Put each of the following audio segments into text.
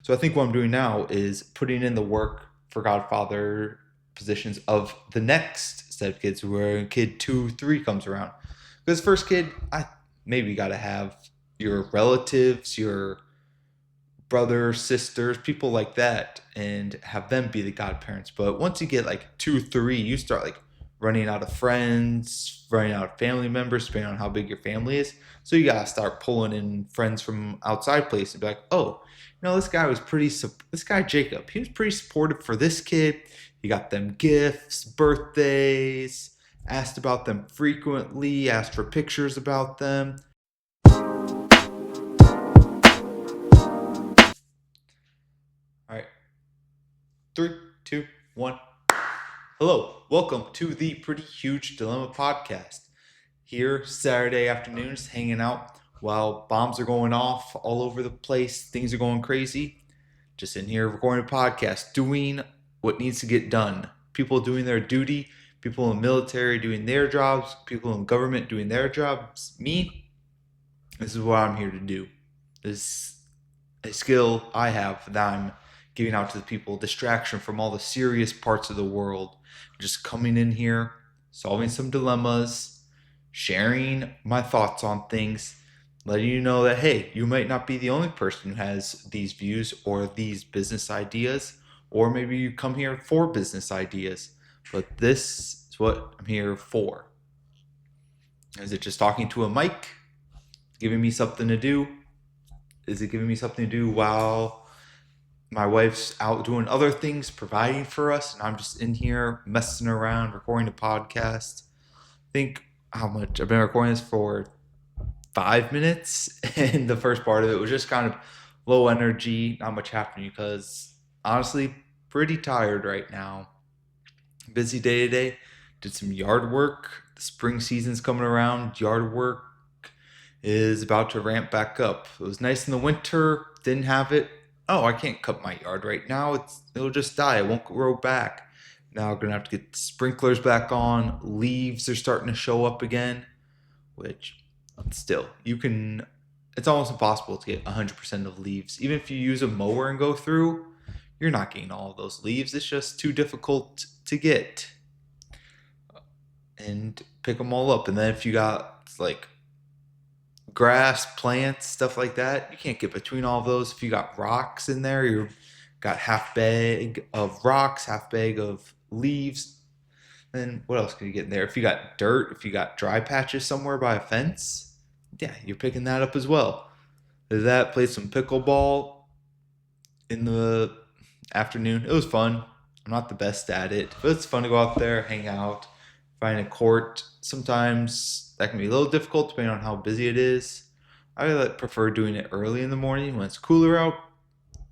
So I think what I'm doing now is putting in the work for Godfather positions of the next set of kids where kid 2, 3 comes around. Because first kid, I maybe got to have your relatives, your brothers, sisters, people like that, and have them be the godparents. But once you get like 2, 3, you start like running out of friends, running out of family members, depending on how big your family is. So you gotta start pulling in friends from outside places and be like, oh, this guy was pretty. This guy Jacob, he was pretty supportive for this kid. He got them gifts, birthdays, asked about them frequently, asked for pictures about them. All right, 3, 2, 1. Hello, welcome to the Pretty Huge Dilemma podcast. Here, Saturday afternoons, hanging out while bombs are going off all over the place, things are going crazy. Just in here recording a podcast, doing what needs to get done. People doing their duty, people in the military doing their jobs, people in government doing their jobs. Me, this is what I'm here to do. This is a skill I have that I'm giving out to the people, distraction from all the serious parts of the world. Just coming in here, solving some dilemmas, sharing my thoughts on things, letting you know that, hey, you might not be the only person who has these views or these business ideas, or maybe you come here for business ideas, but this is what I'm here for. Is it just talking to a mic, giving me something to do? Is it giving me something to do while my wife's out doing other things, providing for us, and I'm just in here messing around, recording a podcast? I think how much I've been recording this for 5 minutes, and the first part of it was just kind of low energy, not much happening because honestly, pretty tired right now. Busy day today. Did some yard work. The spring season's coming around. Yard work is about to ramp back up. It was nice in the winter, didn't have it. Oh, I can't cut my yard right now. It'll just die. It won't grow back. Now I'm gonna have to get the sprinklers back on. Leaves are starting to show up again, which still you can. It's almost impossible to get 100% of leaves. Even if you use a mower and go through, you're not getting all of those leaves. It's just too difficult to get and pick them all up. And then if you got like grass, plants, stuff like that, you can't get between all of those. If you got rocks in there, you got half bag of rocks, half bag of leaves. Then what else can you get in there? If you got dirt, if you got dry patches somewhere by a fence, yeah, you're picking that up as well. Did that, played some pickleball in the afternoon. It was fun. I'm not the best at it, but it's fun to go out there, hang out, find a court. Sometimes that can be a little difficult depending on how busy it is. I prefer doing it early in the morning when it's cooler out.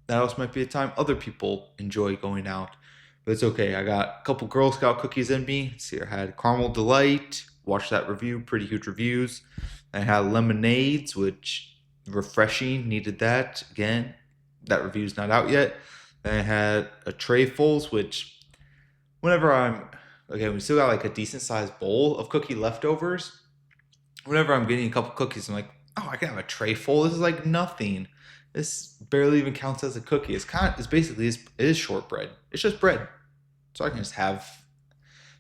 That also might be a time other people enjoy going out. But it's okay. I got a couple Girl Scout cookies in me. Let's see, I had Caramel Delight. Watched that review. Pretty huge reviews. I had lemonades, which refreshing. Needed that. Again, that review's not out yet. Then I had a trayfuls, which whenever I'm okay, we still got like a decent sized bowl of cookie leftovers. Whenever I'm getting a couple cookies, I'm like, oh, I can have a tray full. This is like nothing. This barely even counts as a cookie. It's basically it is shortbread. It's just bread. So I can just have.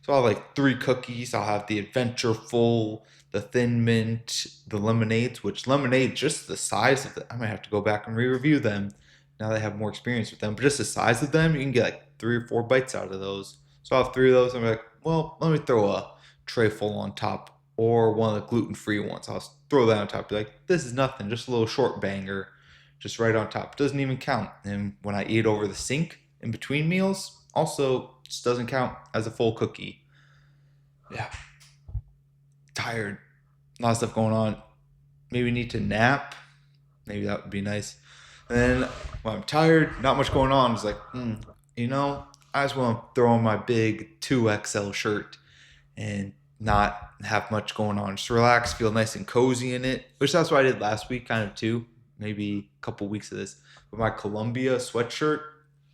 So I'll have like 3 cookies. I'll have the Adventure Full, the Thin Mint, the lemonades. Which lemonade, just the size of it, I might have to go back and re-review them now that I have more experience with them. But just the size of them, you can get like 3 or 4 bites out of those. So I'll have 3 of those. I'm like, well, let me throw a tray full on top, or one of the gluten-free ones. I'll throw that on top. Be like, this is nothing, just a little short banger, just right on top. Doesn't even count. And when I eat over the sink in between meals, also just doesn't count as a full cookie. Yeah, tired. A lot of stuff going on. Maybe need to nap. Maybe that would be nice. And then when I'm tired, not much going on. It's like, you know, I just want to throw on my big 2XL shirt and not have much going on. Just relax, feel nice and cozy in it, which that's what I did last week, kind of too. Maybe a couple weeks of this. But my Columbia sweatshirt,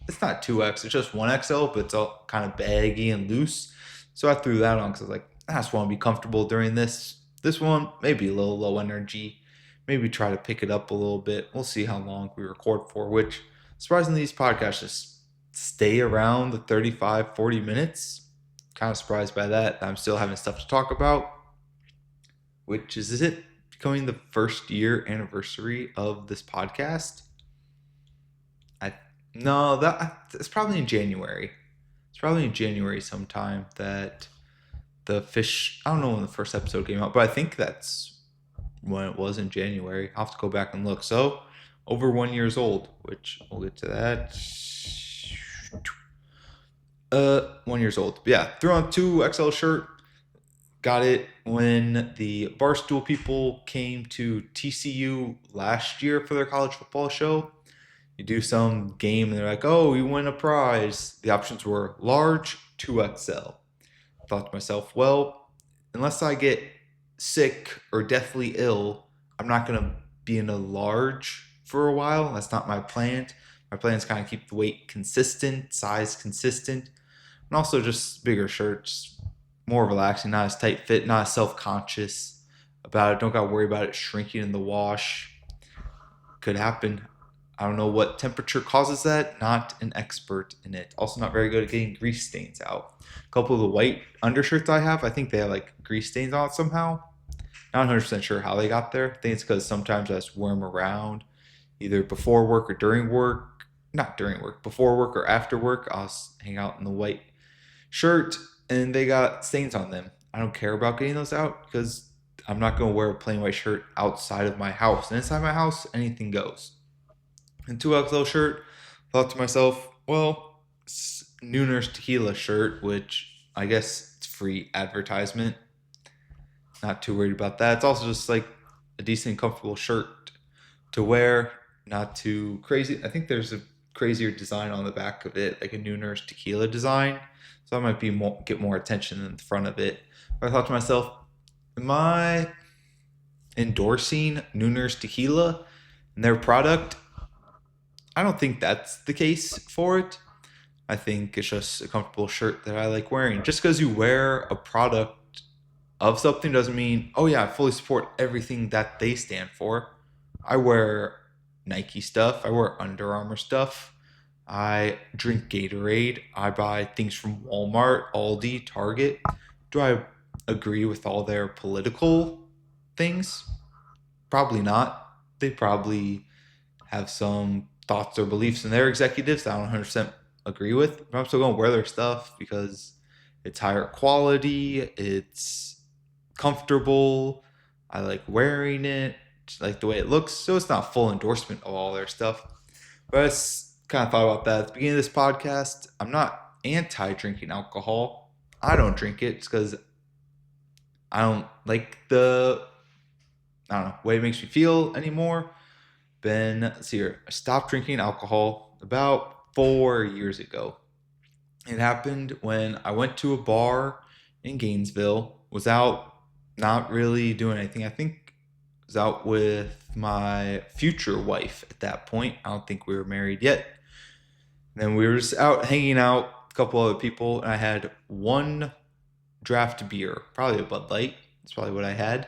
it's not 2X, it's just 1XL, but it's all kind of baggy and loose. So I threw that on because I was like, I just want to be comfortable during this. This one, maybe a little low energy. Maybe try to pick it up a little bit. We'll see how long we record for, which surprisingly, these podcasts just stay around the 35, 40 minutes. Kind of surprised by that. I'm still having stuff to talk about, which is it becoming the first year anniversary of this podcast? I no, that it's probably in January. It's probably in January sometime that the fish. I don't know when the first episode came out, but I think that's when it was in January. I'll have to go back and look. So over 1 years old, which we'll get to that. 1 years old. But yeah, threw on 2XL shirt. Got it when the Barstool people came to TCU last year for their college football show. You do some game and they're like, oh, you win a prize. The options were large, 2XL. Thought to myself, well, unless I get sick or deathly ill, I'm not going to be in a large for a while. That's not my plan. My plan is kind of keep the weight consistent, size consistent, and also just bigger shirts, more relaxing, not as tight fit, not as self-conscious about it. Don't got to worry about it shrinking in the wash. Could happen. I don't know what temperature causes that. Not an expert in it. Also not very good at getting grease stains out. A couple of the white undershirts I have, I think they have like grease stains on it somehow. Not 100% sure how they got there. I think it's because sometimes I just wear them around either before work or during work. Not during work, before work or after work. I'll hang out in the white shirt and they got stains on them. I don't care about getting those out because I'm not going to wear a plain white shirt outside of my house. And inside my house, anything goes. And 2XL shirt, thought to myself, well, Nooner's tequila shirt, which I guess it's free advertisement. Not too worried about that. It's also just like a decent, comfortable shirt to wear. Not too crazy. I think there's a crazier design on the back of it, like a Nooner's tequila design. So I might be get more attention in the front of it. But I thought to myself, am I endorsing Nooner's tequila and their product? I don't think that's the case for it. I think it's just a comfortable shirt that I like wearing. Just because you wear a product of something doesn't mean, oh yeah, I fully support everything that they stand for. I wear Nike stuff. I wear Under Armour stuff. I drink Gatorade. I buy things from Walmart, Aldi, Target. Do I agree with all their political things? Probably not. They probably have some thoughts or beliefs in their executives that I don't 100% agree with. But I'm still going to wear their stuff because it's higher quality, it's comfortable, I like wearing it, like the way it looks. So it's not full endorsement of all their stuff. But I just kind of thought about that at the beginning of this podcast. I'm not anti drinking alcohol. I don't drink it because I don't like I don't know, way it makes me feel anymore. Let's see here. I stopped drinking alcohol about 4 years ago. It happened when I went to a bar in Gainesville, was out not really doing anything. I think I was out with my future wife at that point. I don't think we were married yet. And then we were just out hanging out, a couple other people, and I had one draft beer, probably a Bud Light. That's probably what I had.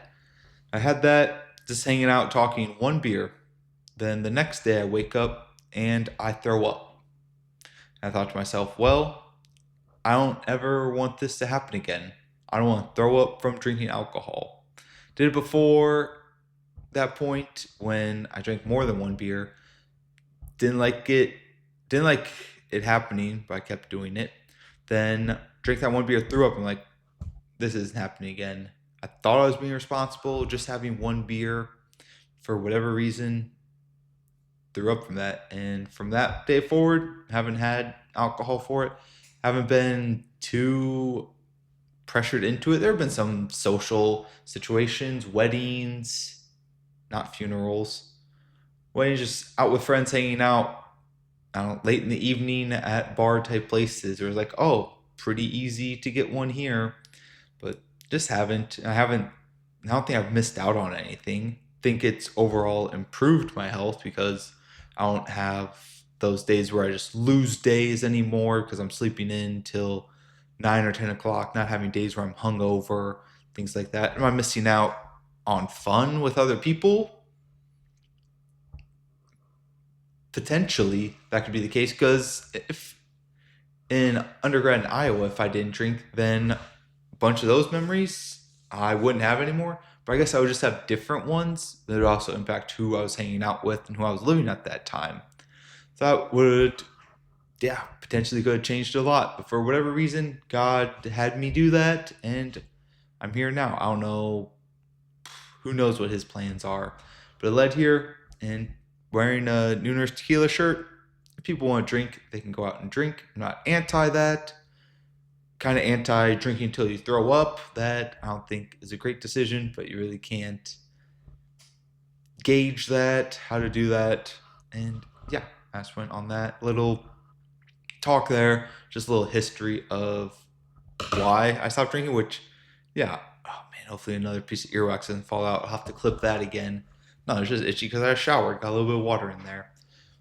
I had that, just hanging out, talking, one beer. Then the next day I wake up and I throw up. I thought to myself, well, I don't ever want this to happen again. I don't want to throw up from drinking alcohol. Did it before that point when I drank more than one beer. Didn't like it happening, but I kept doing it. Then drank that one beer, threw up. I'm like, this isn't happening again. I thought I was being responsible, just having one beer for whatever reason. Threw up from that. And from that day forward, haven't had alcohol for it. Haven't been too pressured into it. There have been some social situations, weddings, not funerals. Weddings, just out with friends hanging out. I don't know, late in the evening at bar type places. It was like, oh, pretty easy to get one here. But just haven't. I don't think I've missed out on anything. Think it's overall improved my health because I don't have those days where I just lose days anymore because I'm sleeping in till 9 or 10 o'clock, not having days where I'm hungover, things like that. Am I missing out on fun with other people? potentially that could be the case because if in undergrad in Iowa, if I didn't drink, then a bunch of those memories I wouldn't have anymore. But I guess I would just have different ones that would also impact who I was hanging out with and who I was living at that time. So that would, yeah, potentially could have changed a lot. But for whatever reason, God had me do that, and I'm here now. I don't know, who knows what his plans are, but it led here. And wearing a Nooner's tequila shirt, if people want to drink, they can go out and drink. I'm not anti that. Kind of anti drinking until you throw up. That I don't think is a great decision, but you really can't gauge that, how to do that. And yeah, I just went on that little talk there, just a little history of why I stopped drinking, which, yeah, oh man, hopefully another piece of earwax doesn't fall out. I'll have to clip that again. No, it's just itchy because I showered, got a little bit of water in there.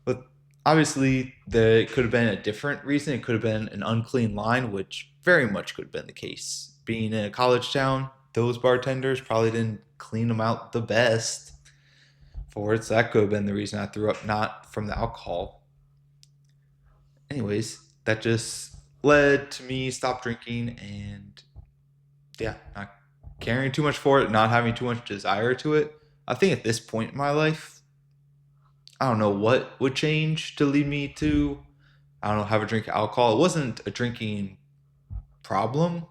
But obviously, there could have been a different reason. It could have been an unclean line, which very much could have been the case. Being in a college town, those bartenders probably didn't clean them out the best for it. So that could have been the reason I threw up, not from the alcohol. Anyways, that just led to me stop drinking and yeah, not caring too much for it, not having too much desire to it. I think at this point in my life, I don't know what would change to lead me to, I don't know, have a drink of alcohol. It wasn't a drinking problem.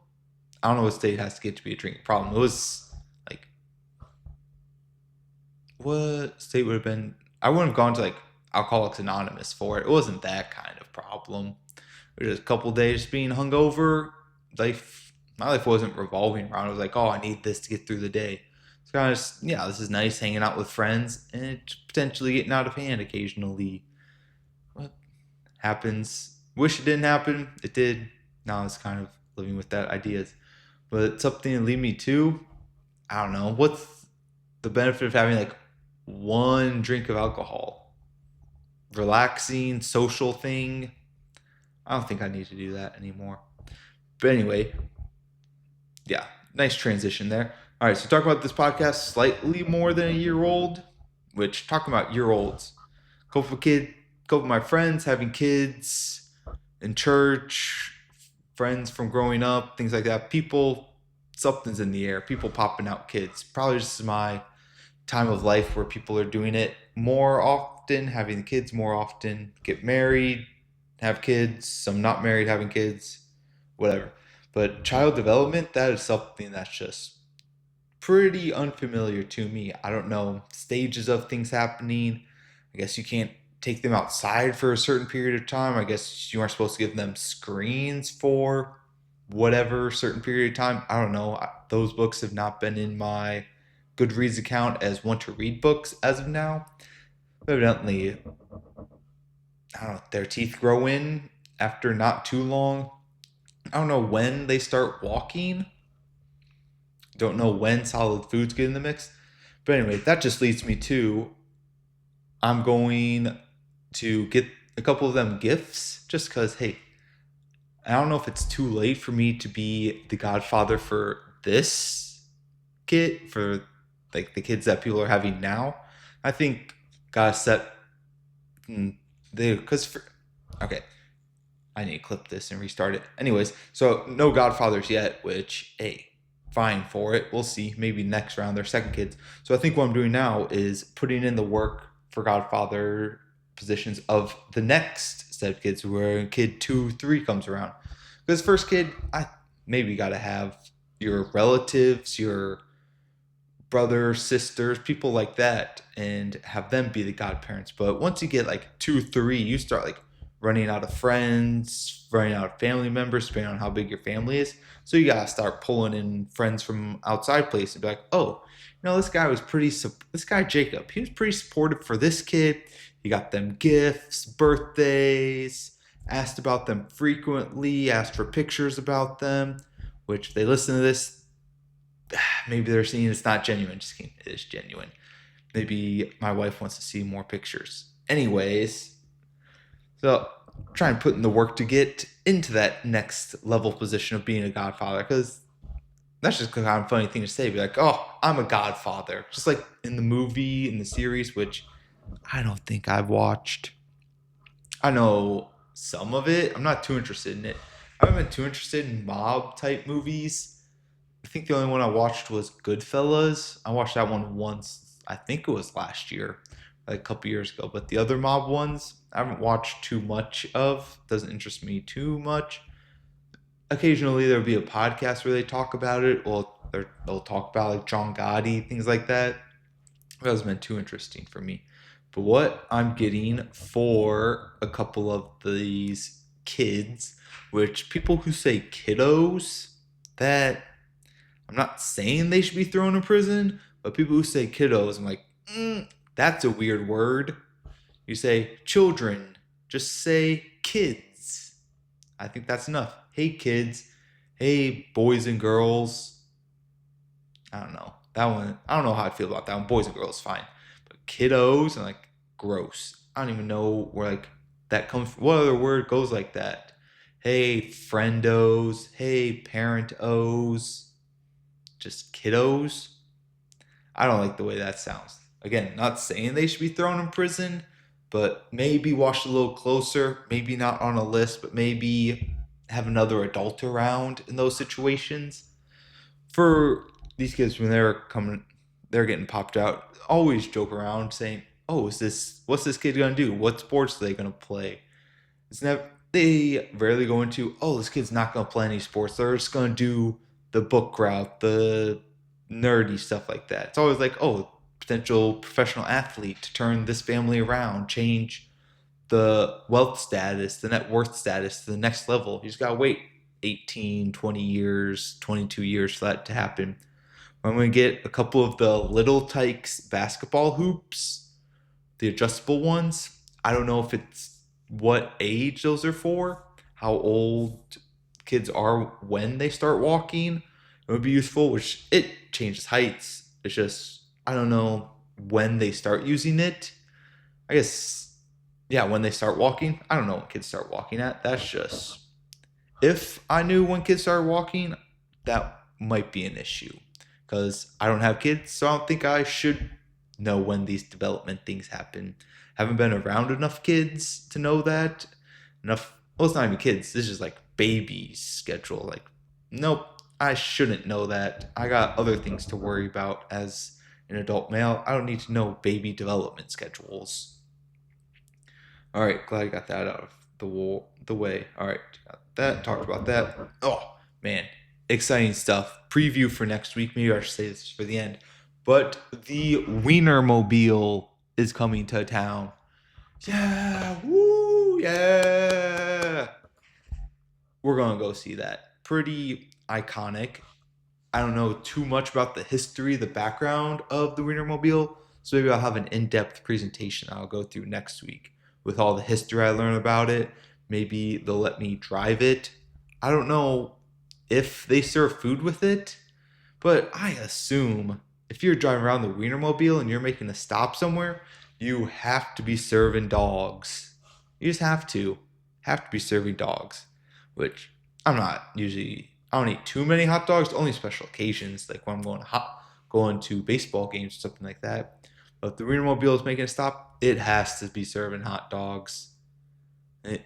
I don't know what state it has to get to be a drinking problem. It was like, what state would have been? I wouldn't have gone to like Alcoholics Anonymous for it. It wasn't that kind of problem. It was just a couple days being hungover. Life, my life wasn't revolving around. It was like, oh, I need this to get through the day. It's kind of just, yeah, this is nice hanging out with friends and potentially getting out of hand occasionally. What happens? Wish it didn't happen. It did. Now it's kind of living with that ideas. But something to lead me to, I don't know. What's the benefit of having like one drink of alcohol? Relaxing, social thing. I don't think I need to do that anymore. But anyway, yeah, nice transition there. All right, so talk about this podcast slightly more than a year old, which talking about year olds, couple of my friends having kids in church, friends from growing up, things like that. People, something's in the air. People popping out kids. Probably just my time of life where people are doing it more often, having the kids more often, get married, have kids, some not married having kids, whatever. But child development, that is something that's just pretty unfamiliar to me. I don't know stages of things happening. I guess you can't take them outside for a certain period of time. I guess you aren't supposed to give them screens for whatever certain period of time. I don't know. Those books have not been in my Goodreads account as want to read books as of now. Evidently, I don't know, their teeth grow in after not too long. I don't know when they start walking. Don't know when solid foods get in the mix. But anyway, that just leads me to I'm going to get a couple of them gifts just because, hey, I don't know if it's too late for me to be the godfather for this kid, for like the kids that people are having now. I think gotta set they because for okay, I need to clip this and restart it. Anyways, so no godfathers yet, which hey, fine for it. We'll see. Maybe next round their second kids. So I think what I'm doing now is putting in the work for godfather positions of the next set of kids where kid 2 3 comes around. Because first kid, I maybe gotta have your relatives, your brothers, sisters, people like that, and have them be the godparents. But once you get like 2 3, you start like running out of friends, running out of family members, depending on how big your family is. So you gotta start pulling in friends from outside places and be like, oh, this guy was this guy Jacob, he was pretty supportive for this kid. He got them gifts, birthdays, asked about them frequently, asked for pictures about them, which if they listen to this, maybe they're seeing it's not genuine. Just kidding, it is genuine. Maybe my wife wants to see more pictures. Anyways, so I'm trying to put in the work to get into that next level position of being a godfather because that's just kind of a funny thing to say. Be like, oh, I'm a godfather. Just like in the movie, in the series, which I don't think I've watched. I know some of it. I'm not too interested in it. I haven't been too interested in mob type movies. I think the only one I watched was Goodfellas. I watched that one once. I think it was last year, like a couple years ago. But the other mob ones, I haven't watched too much of. Doesn't interest me too much. Occasionally, there'll be a podcast where they talk about it, or they'll talk about like John Gotti, things like that. That hasn't been too interesting for me. But what I'm getting for a couple of these kids, which people who say kiddos, that I'm not saying they should be thrown in prison, but people who say kiddos, I'm like, that's a weird word. You say children, just say kids. I think that's enough. Hey, kids. Hey, boys and girls. I don't know. That one, I don't know how I feel about that one. Boys and girls, fine. But kiddos, and like, gross. I don't even know where, like, that comes from. What other word goes like that? Hey, friendos. Hey, parent-os. Just kiddos. I don't like the way that sounds. Again, not saying they should be thrown in prison, but maybe watch a little closer. Maybe not on a list, but maybe have another adult around in those situations. For these kids, when they're getting popped out, always joke around saying, "Oh, what's this kid gonna do? What sports are they gonna play?" It's never They rarely go into, "Oh, this kid's not gonna play any sports. They're just gonna do the book route, the nerdy stuff like that." It's always like, "Oh, potential professional athlete to turn this family around, change the wealth status, the net worth status to the next level." You just gotta wait 18, 20 years, 22 years for that to happen. I'm going to get a couple of the Little Tykes basketball hoops, the adjustable ones. I don't know if it's what age those are for, how old kids are when they start walking. It would be useful, which it changes heights. It's just, I don't know when they start using it. I guess, yeah, when they start walking. I don't know when kids start walking at. That's just, if I knew when kids started walking, that might be an issue. Because I don't have kids, so I don't think I should know when these development things happen. Haven't been around enough kids to know that. Enough, well, it's not even kids. This is like babies' schedule. Like, nope, I shouldn't know that. I got other things to worry about as an adult male. I don't need to know baby development schedules. All right, glad I got that out of the way. All right, got that. Talked about that. Oh man, exciting stuff. Preview for next week. Maybe I should say this for the end. But the Wienermobile is coming to town. Yeah, woo, yeah. We're gonna go see that. Pretty iconic. I don't know too much about the history, the background of the Wienermobile, so maybe I'll have an in-depth presentation I'll go through next week with all the history I learn about it. Maybe they'll let me drive it. I don't know if they serve food with it, but I assume if you're driving around the Wienermobile and you're making a stop somewhere, you have to be serving dogs. You just have to be serving dogs, which I'm not usually. I don't eat too many hot dogs. Only special occasions, like when I'm going to baseball games or something like that. But if the Wienermobile is making a stop, it has to be serving hot dogs. It,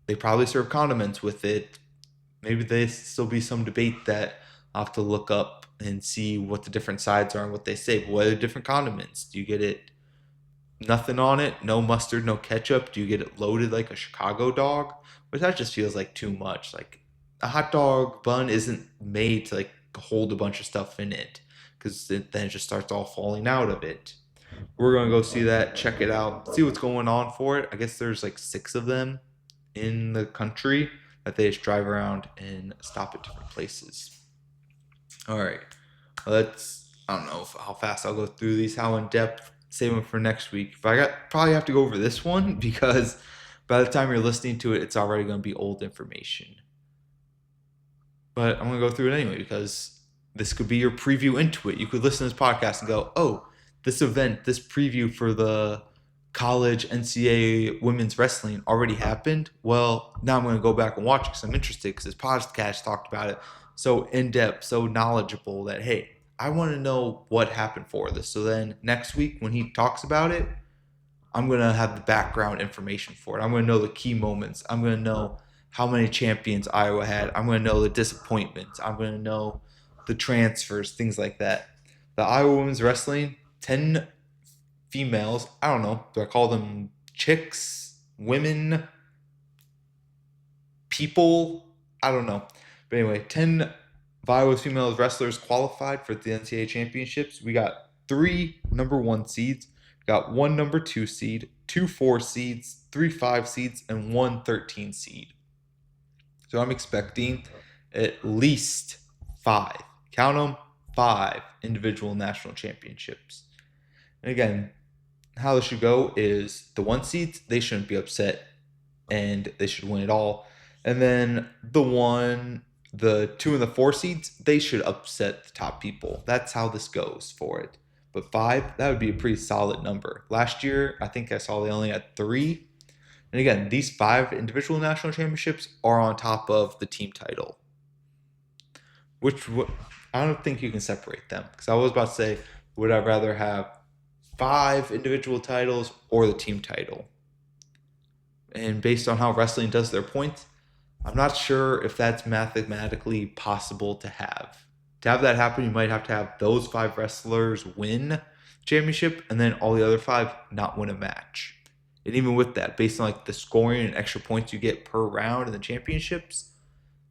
they probably serve condiments with it. Maybe there still be some debate that I'll have to look up and see what the different sides are and what they say. But what are the different condiments? Do you get it nothing on it, no mustard, no ketchup? Do you get it loaded like a Chicago dog? Which that just feels like too much. Like a hot dog bun isn't made to like hold a bunch of stuff in it because then it just starts all falling out of it. We're gonna go see that, check it out, see what's going on for it. I guess there's like six of them in the country that they just drive around and stop at different places. All right, I don't know how fast I'll go through these, how in depth. Save them for next week. But probably have to go over this one because by the time you're listening to it, it's already going to be old information. But I'm going to go through it anyway because this could be your preview into it. You could listen to this podcast and go, "Oh, this event, this preview for the college NCAA women's wrestling already happened. Well, now I'm going to go back and watch it because I'm interested because this podcast talked about it so in depth, so knowledgeable that, hey, I want to know what happened for this." So then next week when he talks about it, I'm going to have the background information for it. I'm going to know the key moments. I'm going to know how many champions Iowa had. I'm going to know the disappointments. I'm going to know the transfers, things like that. The Iowa women's wrestling, 10 females. I don't know. Do I call them chicks, women, people? I don't know. But anyway, 10 Iowa female wrestlers qualified for the NCAA championships. We got 3 number 1 seeds, we got 1 number 2 seed, 2 4 seeds, 3 5 seeds, and 1 13 seed. So I'm expecting at least 5, count them, 5 individual national championships. And again, how this should go is the 1 seeds, they shouldn't be upset and they should win it all. And then the 2 and the 4 seeds, they should upset the top people. That's how this goes for it. But 5, that would be a pretty solid number. Last year, I think I saw they only had 3. And again, these 5 individual national championships are on top of the team title. I don't think you can separate them. Because I was about to say, would I rather have 5 individual titles or the team title? And based on how wrestling does their points, I'm not sure if that's mathematically possible to have. To have that happen, you might have to have those 5 wrestlers win championship and then all the other 5 not win a match. And even with that, based on like the scoring and extra points you get per round in the championships,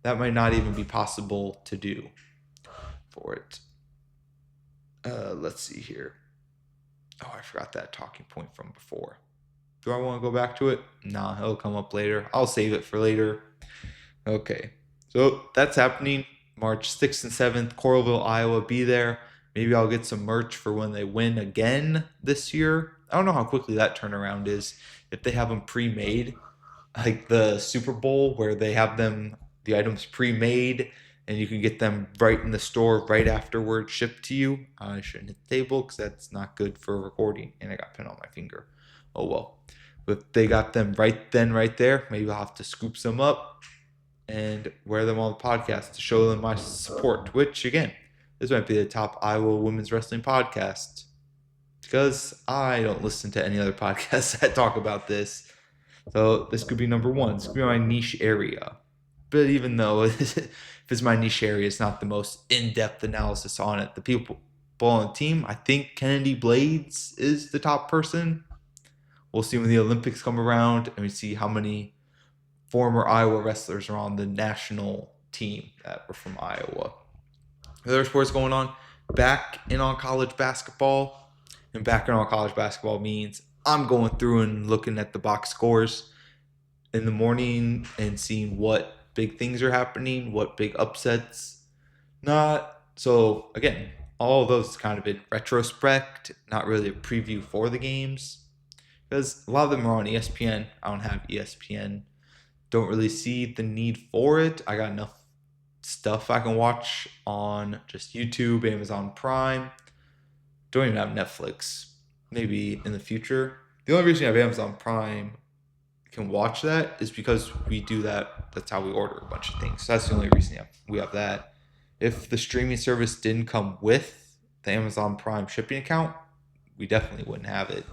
that might not even be possible to do for it. Let's see here. Oh, I forgot that talking point from before. Do I want to go back to it? Nah, it'll come up later. I'll save it for later. Okay, so that's happening March 6th and 7th, Coralville, Iowa. Be there. Maybe I'll get some merch for when they win again this year. I don't know how quickly that turnaround is. If they have them pre-made, like the Super Bowl where they have the items pre-made and you can get them right in the store right afterward shipped to you. I shouldn't hit the table because that's not good for recording. And I got pen on my finger. Oh well. But if they got them right then, right there, maybe I'll have to scoop some up and wear them on the podcast to show them my support, which again, this might be the top Iowa women's wrestling podcast because I don't listen to any other podcasts that talk about this. So this could be number 1. This could be my niche area. But even though if it's my niche area, it's not the most in-depth analysis on it. The people on the team, I think Kennedy Blades is the top person. We'll see when the Olympics come around and we see how many former Iowa wrestlers are on the national team that were from Iowa. Other sports going on, back in on college basketball. And back in on college basketball means I'm going through and looking at the box scores in the morning and seeing what big things are happening, what big upsets. So again, all of those kind of in retrospect, not really a preview for the games. Because a lot of them are on ESPN. I don't have ESPN. Don't really see the need for it. I got enough stuff I can watch on just YouTube, Amazon Prime. Don't even have Netflix. Maybe in the future. The only reason I have Amazon Prime can watch that is because we do that. That's how we order a bunch of things. So that's the only reason we have that. If the streaming service didn't come with the Amazon Prime shipping account, we definitely wouldn't have it.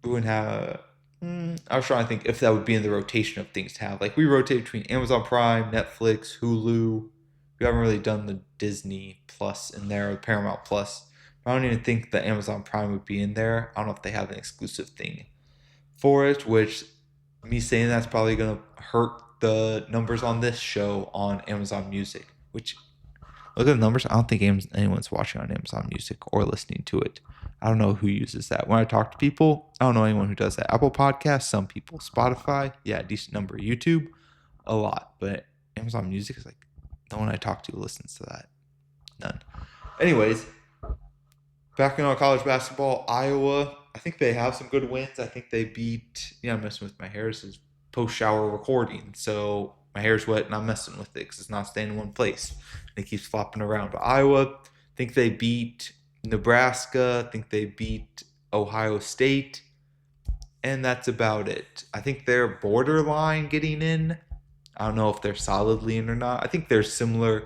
We wouldn't have... I was trying to think if that would be in the rotation of things to have. Like we rotate between Amazon Prime, Netflix, Hulu. We haven't really done the Disney Plus in there, or Paramount Plus. I don't even think the Amazon Prime would be in there. I don't know if they have an exclusive thing for it, which me saying that's probably going to hurt the numbers on this show on Amazon Music, which look at the numbers. I don't think anyone's watching on Amazon Music or listening to it. I don't know who uses that. When I talk to people, I don't know anyone who does that. Apple Podcasts, some people. Spotify, yeah, a decent number. YouTube, a lot. But Amazon Music is like, no one I talk to listens to that. None. Anyways, back in on college basketball, Iowa, I think they have some good wins. I think they beat, I'm messing with my hair. This is post-shower recording. So my hair's wet and I'm messing with it because it's not staying in one place. And it keeps flopping around. But Iowa, I think they beat Nebraska. I think they beat Ohio State. And that's about it. I think they're borderline getting in. I don't know if they're solidly in or not. I think they're similar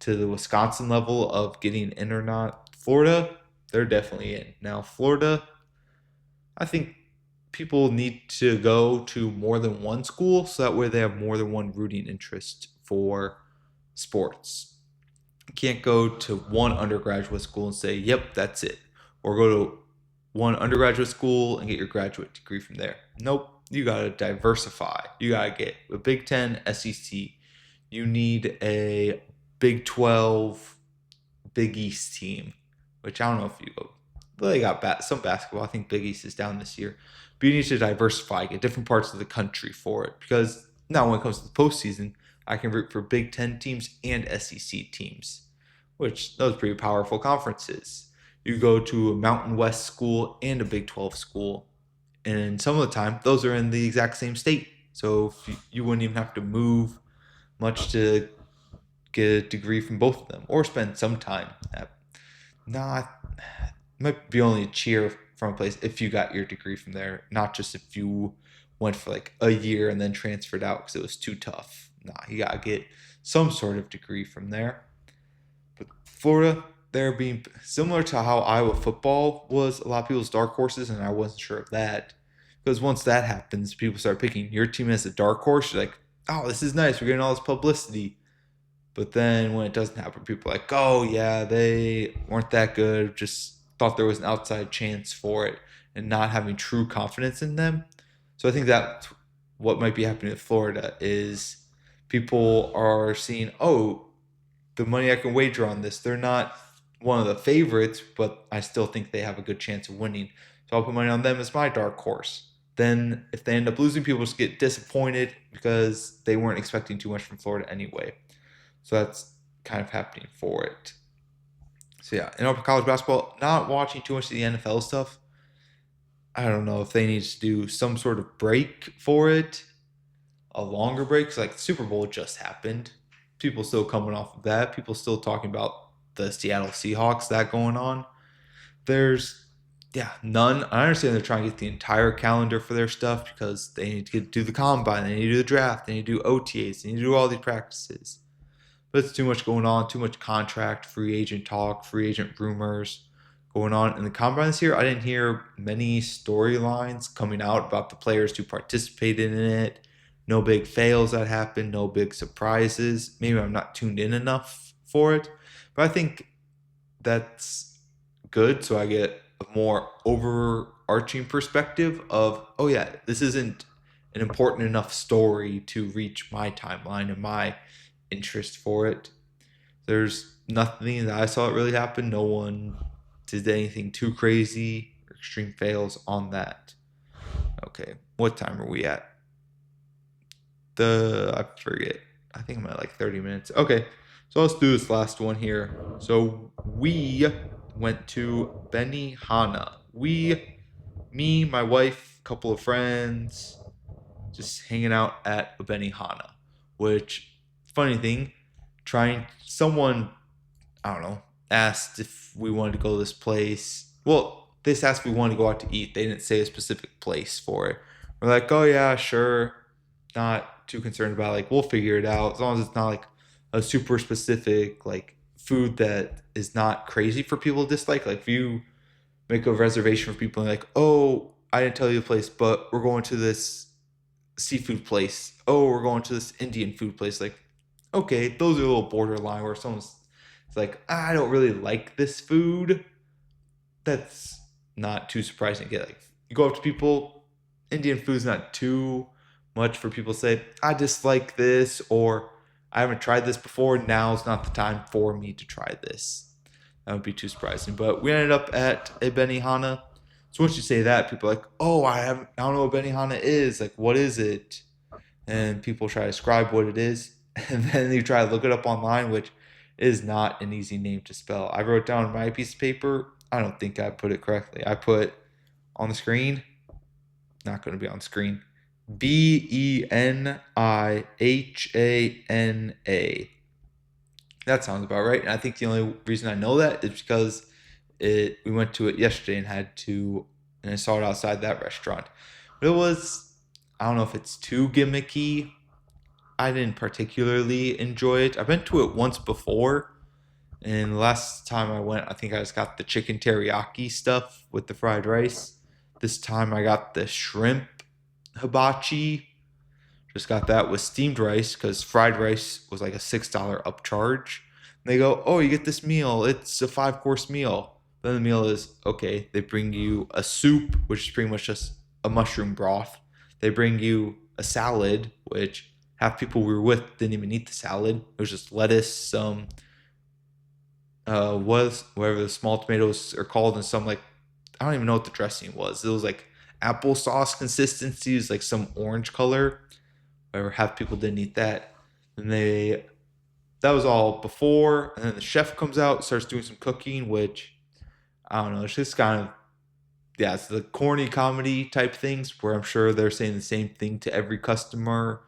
to the Wisconsin level of getting in or not. Florida, they're definitely in. Now, Florida, I think people need to go to more than one school so that way they have more than one rooting interest for sports. You can't go to one undergraduate school and say, yep, that's it. Or go to one undergraduate school and get your graduate degree from there. Nope. You got to diversify. You got to get a Big Ten, SEC. You need a Big 12, Big East team, which I don't know if you go. Well, they got some basketball. I think Big East is down this year. But you need to diversify, get different parts of the country for it. Because now when it comes to the postseason, I can root for Big Ten teams and SEC teams, which those are pretty powerful conferences. You go to a Mountain West school and a Big 12 school, and some of the time, those are in the exact same state. So you wouldn't even have to move much to get a degree from both of them or spend some time at. Not might be only a cheer from a place if you got your degree from there, not just if you went for like a year and then transferred out because it was too tough. Nah, you gotta get some sort of degree from there. But Florida, they're being similar to how Iowa football was a lot of people's dark horses, and I wasn't sure of that. Because once that happens, people start picking your team as a dark horse. You're like, oh, this is nice. We're getting all this publicity. But then when it doesn't happen, people are like, oh, yeah, they weren't that good. Just thought there was an outside chance for it and not having true confidence in them. So I think that what might be happening in Florida is people are seeing, oh, the money I can wager on this. They're not one of the favorites, but I still think they have a good chance of winning. So I'll put money on them as my dark horse. Then if they end up losing, people just get disappointed because they weren't expecting too much from Florida anyway. So that's kind of happening for it. So yeah, in for college basketball, not watching too much of the NFL stuff. I don't know if they need to do some sort of break for it, a longer break. 'Cause like the Super Bowl just happened. People still coming off of that. People still talking about the Seattle Seahawks that going on. There's none. I understand they're trying to get the entire calendar for their stuff because they need to do the combine, they need to do the draft, they need to do OTAs, they need to do all these practices. But it's too much going on, too much contract, free agent talk, free agent rumors going on. In the combine this year, I didn't hear many storylines coming out about the players who participated in it. No big fails that happened, no big surprises. Maybe I'm not tuned in enough for it. But I think that's good. So I get a more overarching perspective of, oh, yeah, this isn't an important enough story to reach my timeline and my interest for it. There's nothing that I saw it really happen. No one did anything too crazy or extreme fails on that. Okay, what time are we at? I forget. I think I'm at like 30 minutes. Okay, so let's do this last one here. So we went to Benihana. Me, my wife, a couple of friends, just hanging out at a Benihana. Which, funny thing, someone, I don't know, asked if we wanted to go to this place. Well, they just asked if we wanted to go out to eat. They didn't say a specific place for it. We're like, oh yeah, sure. Not too concerned about it. Like we'll figure it out as long as it's not like a super specific like food that is not crazy for people to dislike. Like if you make a reservation for people and like, oh, I didn't tell you the place, but we're going to this seafood place. Oh, we're going to this Indian food place. Like, okay, those are a little borderline where someone's it's like, I don't really like this food. That's not too surprising to get. Like, you go up to people, Indian food's not too much for people to say, I dislike this, or I haven't tried this before. Now's not the time for me to try this. That would be too surprising. But we ended up at a Benihana. So once you say that, people are like, oh, I don't know what Benihana is. Like, what is it? And people try to describe what it is. And then you try to look it up online, which is not an easy name to spell. I wrote down on my piece of paper. I don't think I put it correctly. I put on the screen, not going to be on screen, Benihana. That sounds about right. And I think the only reason I know that is because we went to it yesterday and and I saw it outside that restaurant. But it was, I don't know if it's too gimmicky. I didn't particularly enjoy it. I've been to it once before, And last time I went, I think I just got the chicken teriyaki stuff with the fried rice. This time I got the shrimp hibachi. Just got that with steamed rice because fried rice was like a $6 upcharge. And they go, "Oh, you get this meal. It's a 5 course meal." Then the meal is okay. They bring you a soup, which is pretty much just a mushroom broth. They bring you a salad, which half people we were with didn't even eat the salad. It was just lettuce, some was whatever the small tomatoes are called, and some like I don't even know what the dressing was. It was like applesauce consistency, it was like some orange color. Whatever, half people didn't eat that. And that was all before, and then the chef comes out, starts doing some cooking, which I don't know. It's just kind of yeah, it's the corny comedy type things where I'm sure they're saying the same thing to every customer.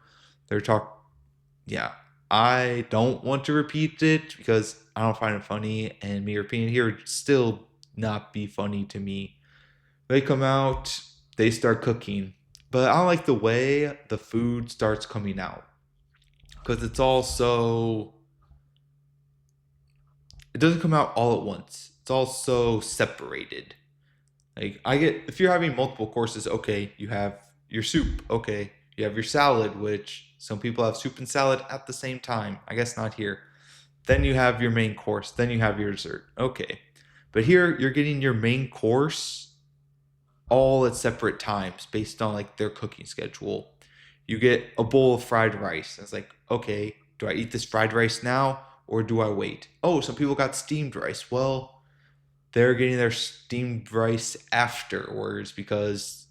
They're talk yeah. I don't want to repeat it because I don't find it funny, and me repeating it here would still not be funny to me. They come out, they start cooking, but I don't like the way the food starts coming out because it's all so it doesn't come out all at once. It's all so separated. Like I get if you're having multiple courses, okay, you have your soup, okay, you have your salad, which some people have soup and salad at the same time. I guess not here. Then you have your main course, then you have your dessert. Okay. But here you're getting your main course all at separate times based on like their cooking schedule. You get a bowl of fried rice. It's like, okay, do I eat this fried rice now or do I wait? Oh, some people got steamed rice. Well, they're getting their steamed rice afterwards because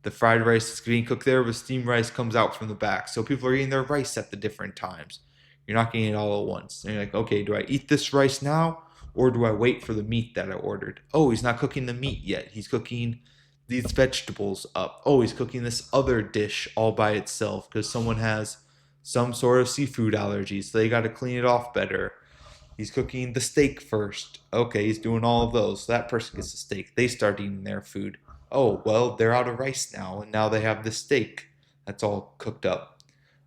the fried rice is being cooked there, but steamed rice comes out from the back. So people are eating their rice at the different times. You're not getting it all at once. And you're like, okay, do I eat this rice now or do I wait for the meat that I ordered? Oh, he's not cooking the meat yet. He's cooking these vegetables up. Oh, he's cooking this other dish all by itself because someone has some sort of seafood allergies. So they got to clean it off better. He's cooking the steak first. Okay, he's doing all of those. So that person gets the steak. They start eating their food. Oh, well, they're out of rice now, and now they have the steak. That's all cooked up.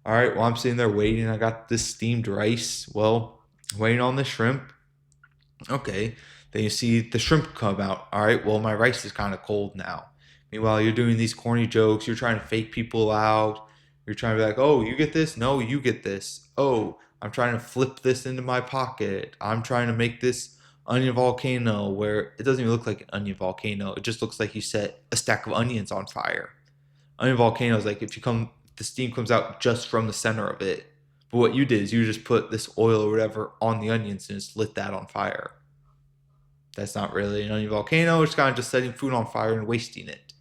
All right, well, I'm sitting there waiting. I got this steamed rice. Well, waiting on the shrimp. Okay. Then you see the shrimp come out. All right. Well, my rice is kind of cold now. Meanwhile, you're doing these corny jokes. You're trying to fake people out. You're trying to be like, oh, you get this? No, you get this. Oh, I'm trying to flip this into my pocket. I'm trying to make this onion volcano where it doesn't even look like an onion volcano. It just looks like you set a stack of onions on fire. Onion volcano is like if you come, the steam comes out just from the center of it. But what you did is you just put this oil or whatever on the onions and just lit that on fire. That's not really an onion volcano. It's kind of just setting food on fire and wasting it.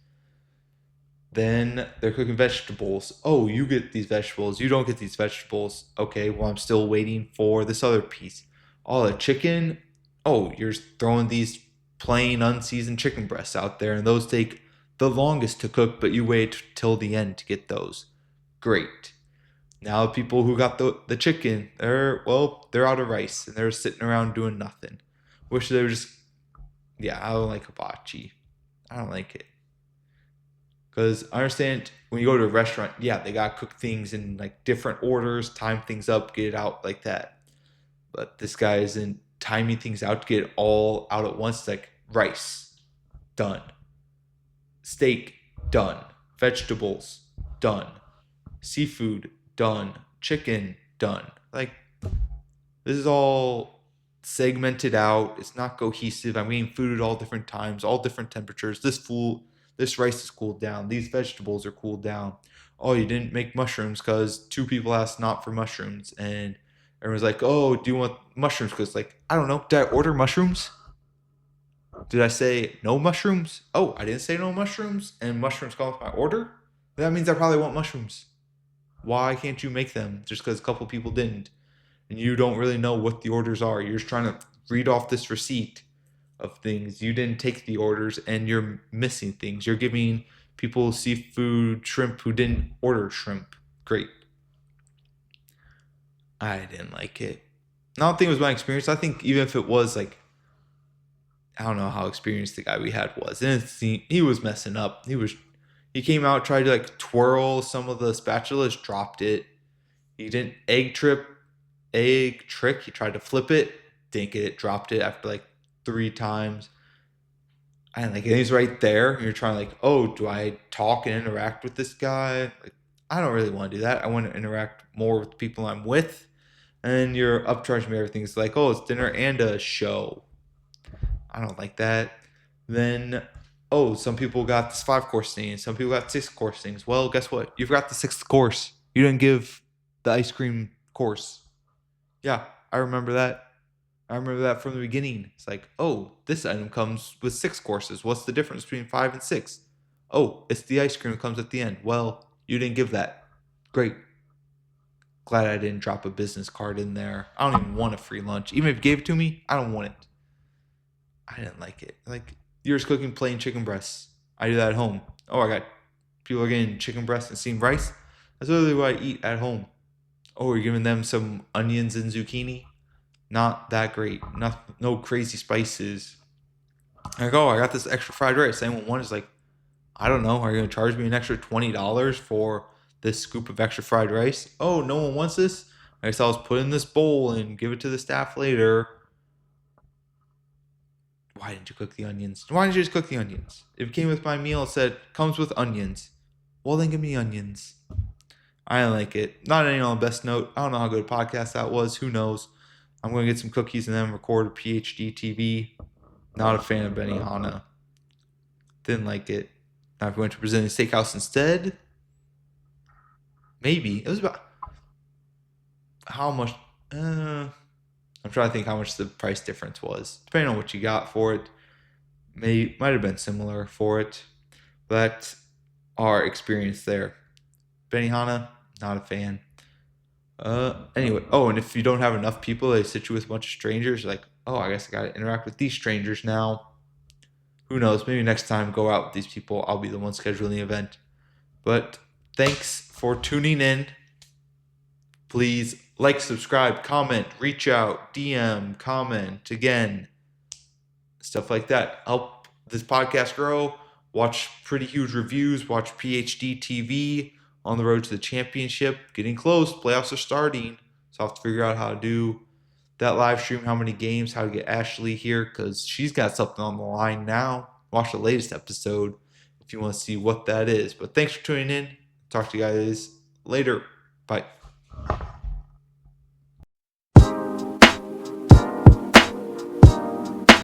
Then they're cooking vegetables. Oh, you get these vegetables. You don't get these vegetables. Okay, well, I'm still waiting for this other piece. Oh, the chicken. Oh, you're throwing these plain, unseasoned chicken breasts out there, and those take the longest to cook, but you wait till the end to get those. Great. Now, the people who got the chicken, they're out of rice and they're sitting around doing nothing. Wish they were just yeah, I don't like hibachi. I don't like it because I understand when you go to a restaurant, yeah, they gotta cook things in like different orders, time things up, get it out like that. But this guy isn't timing things out to get it all out at once. It's like rice, done. Steak, done. Vegetables, done. Seafood, done. Chicken, done. Like this is all segmented out. It's not cohesive. I'm eating food at all different times, all different temperatures. This rice is cooled down. These vegetables are cooled down. Oh, you didn't make mushrooms because two people asked not for mushrooms, and everyone's like, "Oh, do you want mushrooms?" Because like, I don't know. Did I order mushrooms? Did I say no mushrooms? Oh, I didn't say no mushrooms, and mushrooms come with my order. That means I probably want mushrooms. Why can't you make them just because a couple people didn't? And you don't really know what the orders are. You're just trying to read off this receipt of things. You didn't take the orders and you're missing things. You're giving people seafood, shrimp who didn't order shrimp. Great. I didn't like it. I don't think it was my experience. I think even if it was like, I don't know how experienced the guy we had was. And he was messing up. He came out, tried to like twirl some of the spatulas, dropped it. He didn't egg trick. He tried to flip it. didn't get it, dropped it after like 3 times. And like, and he's right there. And you're trying to like, oh, do I talk and interact with this guy? Like, I don't really want to do that. I want to interact more with the people I'm with. And you're upcharging me everything. It's like, oh, it's dinner and a show. I don't like that. Then, oh, some people got this 5 course thing, and some people got 6 course things. Well, guess what? You forgot the sixth course. You didn't give the ice cream course. Yeah, I remember that. I remember that from the beginning. It's like, oh, this item comes with 6 courses. What's the difference between 5 and 6? Oh, it's the ice cream that comes at the end. Well, you didn't give that. Great. Glad I didn't drop a business card in there. I don't even want a free lunch. Even if you gave it to me, I don't want it. I didn't like it. Like, you're just cooking plain chicken breasts. I do that at home. Oh, I got people are getting chicken breasts and steamed rice. That's literally what I eat at home. Oh, you're giving them some onions and zucchini. Not that great. No crazy spices. Like, oh, I got this extra fried rice. Anyone want is like, I don't know. Are you gonna charge me an extra $20 for this scoop of extra fried rice? Oh, no one wants this. I guess I'll just put it in this bowl and give it to the staff later. Why didn't you cook the onions? Why didn't you just cook the onions? If it came with my meal, it said comes with onions. Well, then give me onions. I didn't like it. Not ending on the best note. I don't know how good a podcast that was. Who knows? I'm going to get some cookies and then record a PhD TV. Not a fan of Benihana. Didn't like it. Now if we went to Brazilian Steakhouse instead, maybe. It was about how much. I'm trying to think how much the price difference was. Depending on what you got for it, might have been similar for it. But our experience there. Benihana, not a fan. Anyway, oh, and if you don't have enough people, they sit you with a bunch of strangers. Like, oh, I guess I gotta interact with these strangers now. Who knows? Maybe next time go out with these people. I'll be the one scheduling the event. But thanks for tuning in. Please like, subscribe, comment, reach out, DM, comment again, stuff like that. Help this podcast grow. Watch pretty huge reviews. Watch PhD TV on the road to the championship. Getting close. Playoffs are starting. So I'll have to figure out how to do that live stream, how many games, how to get Ashley here, because she's got something on the line now. Watch the latest episode if you want to see what that is. But thanks for tuning in. Talk to you guys later. Bye.